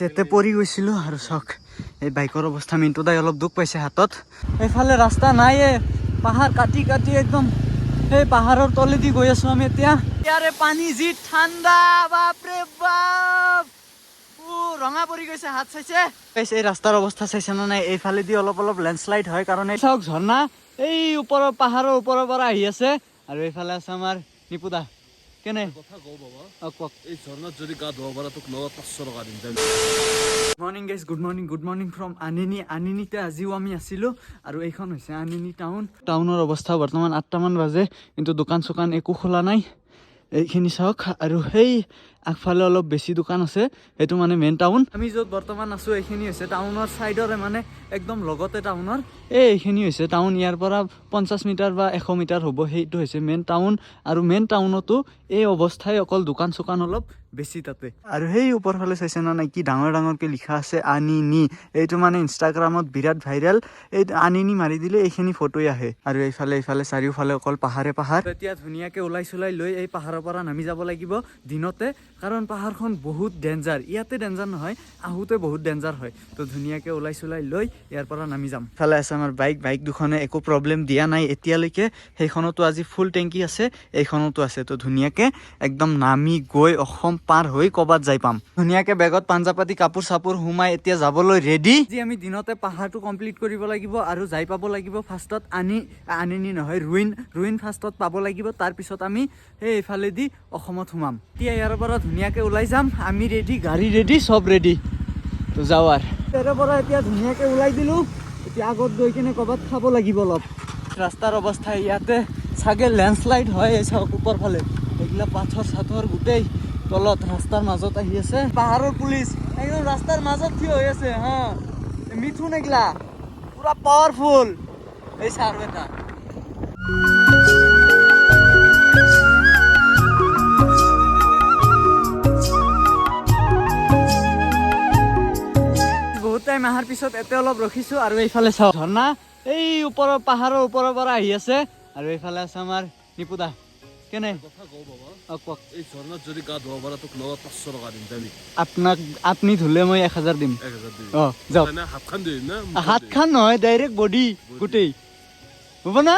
এতে পৰি গৈছিলো আৰু চক এই বাইকৰ অৱস্থা মিণ্টু দাই অলপ দুখ পাইছে হাতত এইফালে ৰাস্তা নাই পাহাৰ কাটি কাটি একদম সেই পাহাৰৰ তলেদি গৈ আছো আমি এতিয়া ইয়াৰে পানী যি ঠাণ্ডা বাপৰে বাপ ৰঙা পৰি গৈছে হাত চাইছে এই ৰাস্তাৰ অৱস্থা চাইছে নে নাই এইফালেদি অলপ অলপ লেণ্ডশ্লাইড হয় কাৰণ এই চাওক ঝৰ্ণা এই ওপৰৰ পাহাৰৰ ওপৰৰ পৰা আহি আছে আৰু এইফালে আছে আমাৰ নিপুদা কেনে কথা কও বাবা কওক এই ঝৰ্ণাত যদি গা ধুব পাৰা তোক 500 টকা দিম morning guys good morning from আনিনিতে আজিও আমি আছিলোঁ আৰু এইখন হৈছে আনিনি টাউনৰ অৱস্থা বৰ্তমান 8টামান বাজে কিন্তু দোকান চোকান একো খোলা নাই এইখিনি চাওক আৰু সেই আগফালে অলপ বেছি দোকান আছে সেইটো মানে মেইন টাউন আমি য'ত বৰ্তমান আছোঁ এইখিনি হৈছে টাউনৰ ছাইডৰে মানে একদম লগতে টাউনৰ এইখিনি হৈছে টাউন ইয়াৰ পৰা 50 মিটাৰ বা 100 মিটাৰ হ'ব সেইটো হৈছে মেইন টাউন আৰু মেইন টাউনতো এই অৱস্থাই অকল দোকান চোকান অলপ বেছি তাতে আৰু সেই ওপৰ ফালে চাইছে না নাই কি ডাঙৰ ডাঙৰকে লিখা আছে আনিনি এইটো মানে ইনষ্টাগ্ৰামত বিৰাট ভাইৰেল এই আনিনি মাৰি দিলে এইখিনি ফটোই আহে আৰু এইফালে চাৰিওফালে অকল পাহাৰ এতিয়া ধুনীয়াকে ওলাই চলাই লৈ এই পাহাৰৰ পৰা নামি যাব লাগিব দিনতে কাৰণ পাহাৰখন বহুত ডেঞ্জাৰ ইয়াতে ডেঞ্জাৰ নহয় আহোঁতে বহুত ডেঞ্জাৰ হয় তো ধুনীয়াকে ওলাই চলাই লৈ ইয়াৰ পৰা নামি যাম ইফালে আছে আমাৰ বাইক দুখনে একো প্ৰব্লেম দিয়া নাই এতিয়ালৈকে সেইখনতো আজি ফুল টেংকি আছে এইখনতো আছে তো ধুনীয়াকে একদম নামি গৈ অসম পাৰ হৈ ক'বাত যাই পাম ধুনীয়াকে বেগত পাঞ্জাপাতি কাপোৰ চাপোৰ সোমাই এতিয়া যাবলৈ ৰেডি যি আমি দিনতে পাহাৰটো কমপ্লিট কৰিব লাগিব আৰু যাই পাব লাগিব ফাৰ্ষ্টত আনিনি নহয় ৰুইন ফাৰ্ষ্টত পাব লাগিব তাৰপিছত আমি এইফালেদি অসমত সোমাম এতিয়া ইয়াৰ পৰা ধুনীয়াকে ওলাই যাম আমি ৰেডি গাড়ী ৰেডি চব ৰেডি তো যাওঁ আৰু ইয়াৰ পৰা এতিয়া ধুনীয়াকে ওলাই দিলো এতিয়া আগত গৈ কিনে ক'বাত খাব লাগিব অলপ ৰাস্তাৰ অৱস্থা ইয়াতে চাগে লেণ্ডশ্লাইড হয় এই চাওক ওপৰ ফালে এইগিলা পাথৰ চাথৰ গোটেই তলত ৰাস্তাৰ মাজত আহি আছে পাহাৰৰ পুলিচ একদম ৰাস্তাৰ মাজত থিয় হৈ আছে হা মিথুন এগিলা পুৰা পাৱাৰফুল এই চাৰ এটা বহুত টাইম অহাৰ পিছত এতে অলপ ৰখিছো আৰু এইফালে চাওঁ ঝৰ্ণা এই ওপৰৰ পাহাৰৰ ওপৰৰ পৰা আহি আছে আৰু এইফালে আছে আমাৰ নিপুদা কেনে কথা কও বাবা কওক এই ঝৰ্ণাত যদি গা ধুব পাৰা তোক 500 টকা দিম আপুনি ধুলে মই 1000 দিম 1000 দিম যাওক না হাতখান দিম না হাতখান নহয় ডাইৰেক্ট বডি গোটেই হ'ব না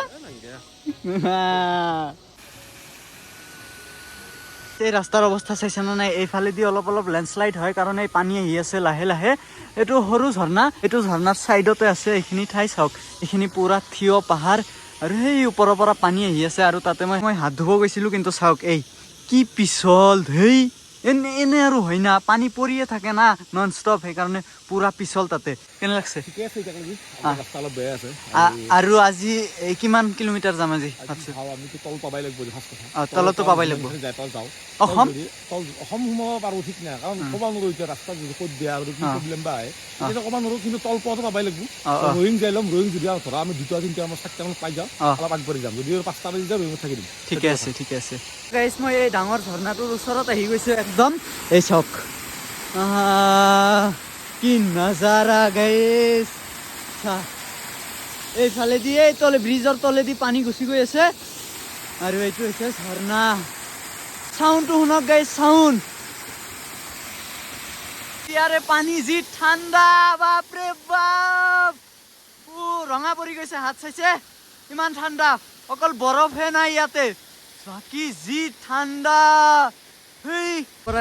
এই ৰাস্তাৰ অৱস্থা চাইছে নে নাই এইফালেদি অলপ অলপ লেণ্ডশ্লাইড হয় কাৰণ এই পানী আহি আছে লাহে লাহে এইটো সৰু ঝৰ্ণা এইটো ঝৰ্ণাৰ চাইডতে আছে এইখিনি ঠাই চাওক এইখিনি পুৰা থিয় পাহাৰ আৰু সেই ওপৰৰ পৰা পানী আহি আছে আৰু তাতে মই হাত ধুব গৈছিলোঁ কিন্তু চাওক এই কি পিছল এনে আৰু হয় না পানী পৰিয়ে থাকে না নন ষ্টপ সেইকাৰণে পুৰা পিছল তাতে কেনে লাগছে ঠিকে আছে ৰাস্তা অলপ বেয়া আছে আৰু আজি কিমান কিলোমিটাৰ যাম আজি ভাবছো আমি তল পাবাই লাগিব তলতো পাবাই লাগিব যাওঁ অসম সোমাব পাৰো ঠিক নাই কাৰণ ক'ব নোৱাৰো এতিয়া ৰাস্তা যদি ক'ত বেয়া আৰু কি প্ৰব্লেম বা আহে তেতিয়া ক'ব নোৱাৰো কিন্তু তল পোৱাটো পাবাই লাগিব ৰয়িং যাই ল'ম ৰয়িং যদি ধৰা আমি 2-3 আমাৰ 4টামান পাই যাওঁ অলপ আগবাঢ়ি যাম যদি 5টা বাজি যাওঁ ৰয়িঙত থাকি দিম ঠিকে আছে গাইছ মই এই ডাঙৰ ঝৰ্ণাটোৰ ওচৰত আহি গৈছো একদম এই চাওক কি নজাৰা গাইছ এইফালেদি এই ব্ৰিজৰ তলেদি পানী গুচি গৈ আছে আৰু এইটো হৈছে ঝৰ্ণা চাউণ্ডটো শুনক গাইছ চাউণ্ড ইয়াৰে পানী যি ঠাণ্ডা বাপৰে বাপ ৰঙা পৰি গৈছে হাত চাইছে ইমান ঠাণ্ডা অকল বৰফহে নাই ইয়াতে বাকী যি ঠাণ্ডা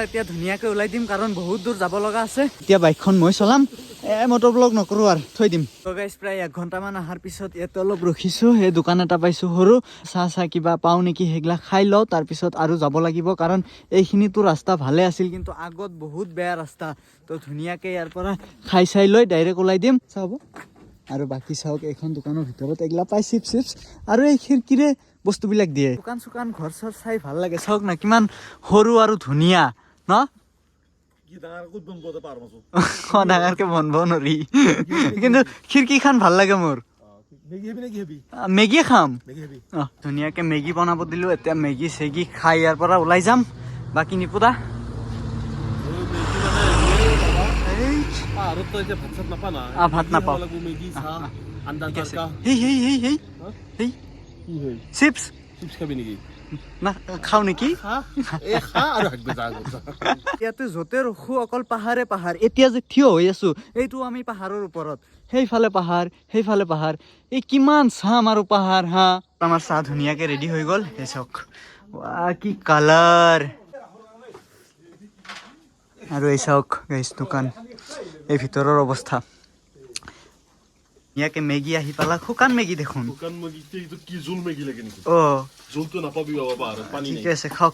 এতিয়া ধুনীয়াকে ওলাই দিম কাৰণ বহুত দূৰ যাব লগা আছে এতিয়া বাইকখন মই চলাম মটৰ ব্লগ নকৰো আৰু থৈ দিম তো গাইছ প্ৰায় 1 ঘণ্টামান অহাৰ পিছত ইয়াতে অলপ ৰখিছো সেই দোকান এটা পাইছো সৰু চাহ কিবা পাওঁ নেকি সেইগিলা খাই লওঁ তাৰপিছত আৰু যাব লাগিব কাৰণ এইখিনিতো ৰাস্তা ভালে আছিল কিন্তু আগত বহুত বেয়া ৰাস্তা তো ধুনীয়াকে ইয়াৰ পৰা খাই চাই লৈ ডাইৰেক্ট ওলাই দিম চাব আৰু বাকী চাওক এইখন দোকানৰ ভিতৰত এইগিলা পাই চিপছ আৰু এই খিৰিকীৰে বস্তুবিলাক দিয়ে দোকান চোকান ঘৰ চৰ চাই ভাল লাগে চাওক না কিমান সৰু আৰু ধুনীয়া ন ডাঙৰকে বন্ধ নোৱাৰি কিন্তু খিৰিকীখন ভাল লাগে মোৰ মেগী খাম ধুনীয়াকে মেগী বনাব দিলো এতিয়া মেগী চেগী খাই ইয়াৰ পৰা ওলাই যাম বাকী নিপুদা ভাত নাপাওঁ চিপছ খাবি নেকি না খাওঁ নেকি আৰু হাগবে যা ইয়াতে য'তে ৰখো অকল পাহাৰে পাহাৰ এতিয়া যে থিয় হৈ আছো এইটো আমি পাহাৰৰ ওপৰত সেইফালে পাহাৰ এই কিমান চাম আৰু পাহাৰ হা আমাৰ চাহ ধুনীয়াকে ৰেডি হৈ গ'ল এই চাওক ৱাহ কি কালাৰ আৰু এই চাওক গাইছ দোকান এই ভিতৰৰ অৱস্থা ধুনীয়াকে মেগী আহি পালা শুকান মেগী দেখোন দোকান মগি কি জোল মেগি লাগে নেকি অ জোলটো নাপাবি বাবা আৰু পানী ঠিক আছে খাওক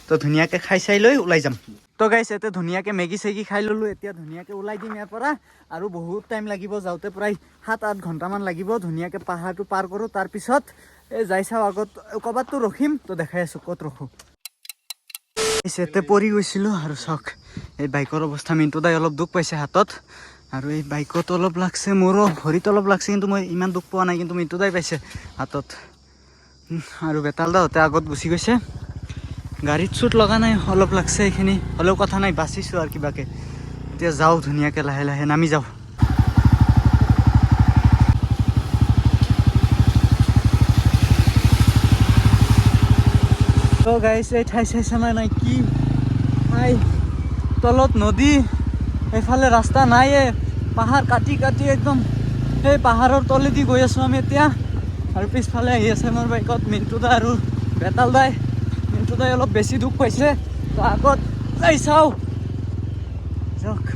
তো ধুনীয়াকে খাই চাই লৈ ওলাই যাম তো গাইছ ইয়াতে ধুনীয়াকে মেগী চেগি খাই ললো এতিয়া ধুনীয়াকে ওলাই দিম ইয়াৰ পৰা আৰু বহুত টাইম লাগিব যাওঁতে প্ৰায় 7-8 ঘণ্টামান লাগিব ধুনীয়াকে পাহাৰটো পাৰ কৰোঁ তাৰপিছত এই যাই চাওঁ আগত ক'ৰবাততো ৰখিম তো দেখাই আছোঁ ক'ত ৰখোঁ ইয়াতে পৰি গৈছিলোঁ আৰু চাওক এই বাইকৰ অৱস্থা মিণ্টু দাই অলপ দুখ পাইছে হাতত আৰু এই বাইকত অলপ লাগছে মোৰো ভৰিত অলপ লাগছে কিন্তু মই ইমান দুখ পোৱা নাই কিন্তু মিণ্টু দাই পাইছে হাতত আৰু বেতাল দাহঁতে আগত গুচি গৈছে গাড়ীত চুট লগা নাই অলপ লাগছে এইখিনি হ'লেও কথা নাই বাচিছোঁ আৰু কিবাকে এতিয়া যাওঁ ধুনীয়াকৈ লাহে লাহে নামি যাওঁ তো গাইছ এই ঠাই চাইছে নাই কি ঠাই তলত নদী এইফালে ৰাস্তা নাই পাহাৰ কাটি কাটি একদম সেই পাহাৰৰ তলেদি গৈ আছোঁ আমি এতিয়া আৰু পিছফালে আহি আছে মোৰ বাইকত মিণ্টু দা আৰু বেতাল দাই মিণ্টু দাই অলপ বেছি দুখ পাইছে তো আগত যাই চাওঁ যাওক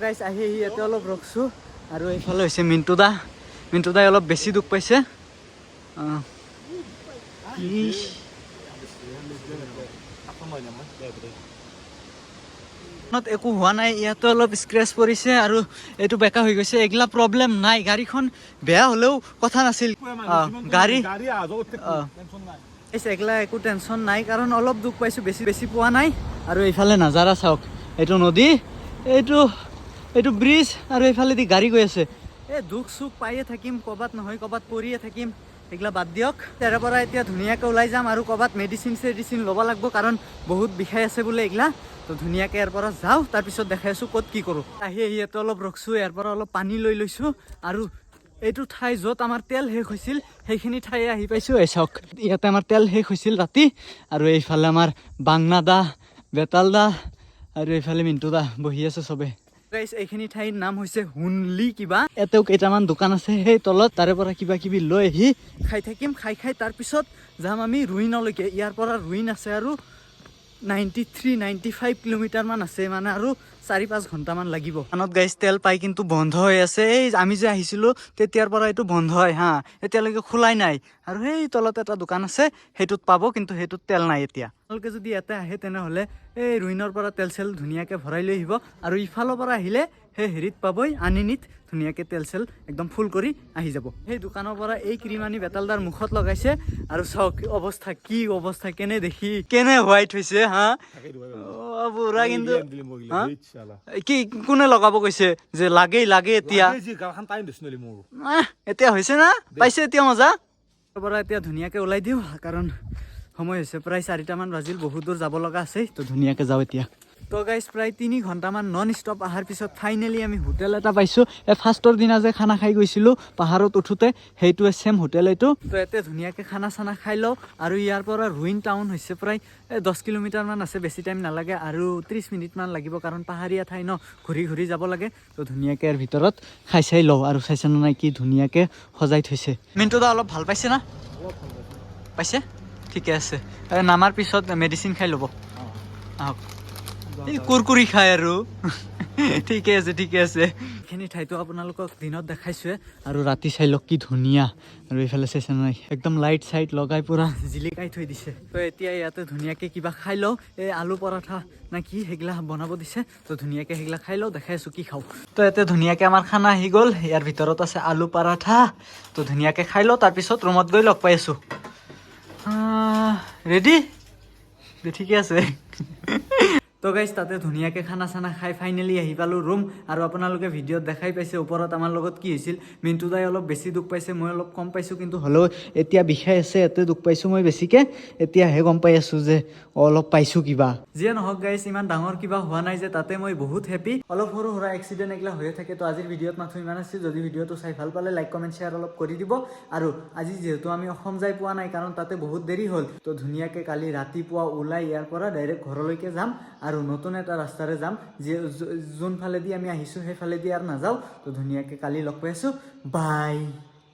গাইছ আহি ইয়াতে অলপ ৰখছোঁ আৰু এইফালে হৈছে মিণ্টু দাই অলপ বেছি দুখ পাইছে একো হোৱা নাই ইয়াতে অলপ স্ক্ৰেচ পৰিছে আৰু এইটো বেকা হৈ গৈছে এইগিলা প্ৰব্লেম নাই গাড়ীখন বেয়া হ'লেও কথা নাছিল গাড়ী এইগিলা একো টেনশ্যন নাই কাৰণ অলপ দুখ পাইছোঁ বেছি পোৱা নাই আৰু এইফালে নাজাৰা চাওক এইটো নদী এইটো ব্ৰিজ আৰু এইফালেদি গাড়ী গৈ আছে এই দুখ চুখ পায়ে থাকিম ক'ৰবাত নহয় ক'ৰবাত পৰিয়ে থাকিম এইগিলা বাদ দিয়ক তাৰে পৰা এতিয়া ধুনীয়াকৈ ওলাই যাম আৰু ক'ৰবাত মেডিচিন ল'ব লাগিব কাৰণ বহুত বিষাই আছে বোলে এইগিলা তো ধুনীয়াকৈ ইয়াৰ পৰা যাওঁ তাৰপিছত দেখাই আছোঁ ক'ত কি কৰোঁ আহি ইয়াতে অলপ ৰখছোঁ ইয়াৰ পৰা অলপ পানী লৈ লৈছোঁ আৰু এইটো ঠাই য'ত আমাৰ তেল শেষ হৈছিল সেইখিনি ঠাই আহি পাইছোঁ এই চাওক ইয়াতে আমাৰ তেল শেষ হৈছিল ৰাতি আৰু এইফালে আমাৰ বাংনা দা বেতাল দা আৰু এইফালে মিণ্টু দা বহি আছে চবে গাইছ এইখিনি ঠাইৰ নাম হৈছে হুনলি কিবা ইয়াতেও কেইটামান দোকান আছে সেই তলত তাৰে পৰা কিবা কিবি লৈ আহি খাই থাকিম খাই তাৰপিছত যাম আমি ৰুইনলৈকে ইয়াৰ পৰা ৰুইন আছে আৰু 93-95 কিলোমিটাৰমান আছে মানে আৰু 4-5 ঘণ্টামান লাগিব কাণত গাইছ তেল পাই কিন্তু বন্ধ হৈ আছে এই আমি যে আহিছিলোঁ তেতিয়াৰ পৰা এইটো বন্ধ হয় হা এতিয়ালৈকে খোলাই নাই আৰু সেই তলত এটা দোকান আছে সেইটোত পাব কিন্তু সেইটোত তেল নাই এতিয়া আপোনালোকে যদি ইয়াতে আহে তেনেহ'লে এই ৰুইনৰ পৰা তেল চেল ধুনীয়াকৈ ভৰাই লৈ আহিব আৰু ইফালৰ পৰা আহিলে সেই হেৰিত পাবই আনিনিত ধুনীয়াকৈ তেল চেল একদম ফুল কৰি আহি যাব সেই দোকানৰ পৰা এই ক্ৰীম আনি বেতালদাৰ মুখত লগাইছে আৰু চাওক অৱস্থা কেনে হোৱাইট হৈছে হা বুঢ়া কিন্তু কি কোনে লগাব কৈছে যে লাগে এতিয়া এতিয়া হৈছে না পাইছে এতিয়া মজা পৰা এতিয়া ধুনীয়াকৈ ওলাই দিওঁ কাৰণ সময় হৈছে প্ৰায় 4টামান বাজিল বহুত দূৰ যাব লগা আছে তো ধুনীয়াকৈ যাওঁ এতিয়া তো গাইছ প্ৰায় 3 ঘণ্টামান নন ষ্টপ অহাৰ পিছত ফাইনেলি আমি হোটেল এটা পাইছোঁ এই ফাৰ্ষ্টৰ দিনা যে খানা খাই গৈছিলোঁ পাহাৰত উঠোঁতে সেইটোৱে ছেম হোটেল এইটো তো ইয়াতে ধুনীয়াকৈ খানা চানা খাই লওঁ আৰু ইয়াৰ পৰা ৰুইন টাউন হৈছে প্ৰায় 10 কিলোমিটাৰমান আছে বেছি টাইম নালাগে আৰু 30 মিনিটমান লাগিব কাৰণ পাহাৰীয়া ঠাই ন ঘূৰি যাব লাগে তো ধুনীয়াকৈ ইয়াৰ ভিতৰত খাই চাই লওঁ আৰু চাইছে নাই কি ধুনীয়াকৈ সজাই থৈছে মিণ্টু দা অলপ ভাল পাইছে না পাইছে ঠিকে আছে নামাৰ পিছত মেডিচিন খাই ল'ব আহক এই কুৰকুৰি খায় আৰু ঠিকে আছে এইখিনি ঠাইটো আপোনালোকক দিনত দেখাইছোৱে আৰু ৰাতি চাই লওক কি ধুনীয়া আৰু এইফালে চাইছে নাই একদম লাইট চাইট লগাই পুৰা জিলিকাই থৈ দিছে তো এতিয়া ইয়াতে ধুনীয়াকৈ কিবা খাই লওঁ এই আলু পৰঠা না কি সেইগিলা বনাব দিছে তো ধুনীয়াকৈ সেইগিলা খাই লওঁ দেখাই আছোঁ কি খাওঁ তো ইয়াতে ধুনীয়াকৈ আমাৰ খানা আহি গ'ল ইয়াৰ ভিতৰত আছে আলু পৰঠা তো ধুনীয়াকৈ খাই লওঁ তাৰপিছত ৰুমত গৈ লগ পাই আছোঁ ৰেডি ঠিকে আছে তো তো গাইজ তাতে ধুনীয়াকৈ খানা চানা খাই ফাইনেলি আহি পালোঁ ৰুম। আৰু আপোনালোকে ভিডিঅ'ত দেখাই পাইছে ওপৰত আমাৰ লগত কি হৈছিল। মিণ্টু দাই অলপ বেছি দুখ পাইছে, মই অলপ কম পাইছোঁ, কিন্তু হ'লেও এতিয়া বিষাই আছে, ইয়াতে দুখ পাইছোঁ মই বেছিকৈ। এতিয়াহে গম পাই আছোঁ যে অলপ পাইছোঁ কিবা। যিয়ে নহওক গাইজ, ইমান ডাঙৰ কিবা হোৱা নাই যে তাতে মই বহুত হেপী। অলপ সৰু সুৰা এক্সিডেণ্ট এইগিলা হৈয়ে থাকে। তো আজিৰ ভিডিঅ'ত মাথো ইমান আছিল। যদি ভিডিঅ'টো চাই ভাল পালে লাইক কমেণ্ট শ্বেয়াৰ অলপ কৰি দিব। আৰু আজি যিহেতু আমি অসম যাই পোৱা নাই, কাৰণ তাতে বহুত দেৰি হ'ল, তো ধুনীয়াকৈ কালি ৰাতিপুৱা ওলাই ইয়াৰ পৰা ডাইৰেক্ট ঘৰলৈকে যাম আৰু নতুন এটা ৰাস্তাৰে যাম। যোনফালেদি আমি আহিছোঁ সেইফালেদি আৰু নাযাওঁ। তো ধুনীয়াকৈ কালি লগ পাই আছোঁ। বাই।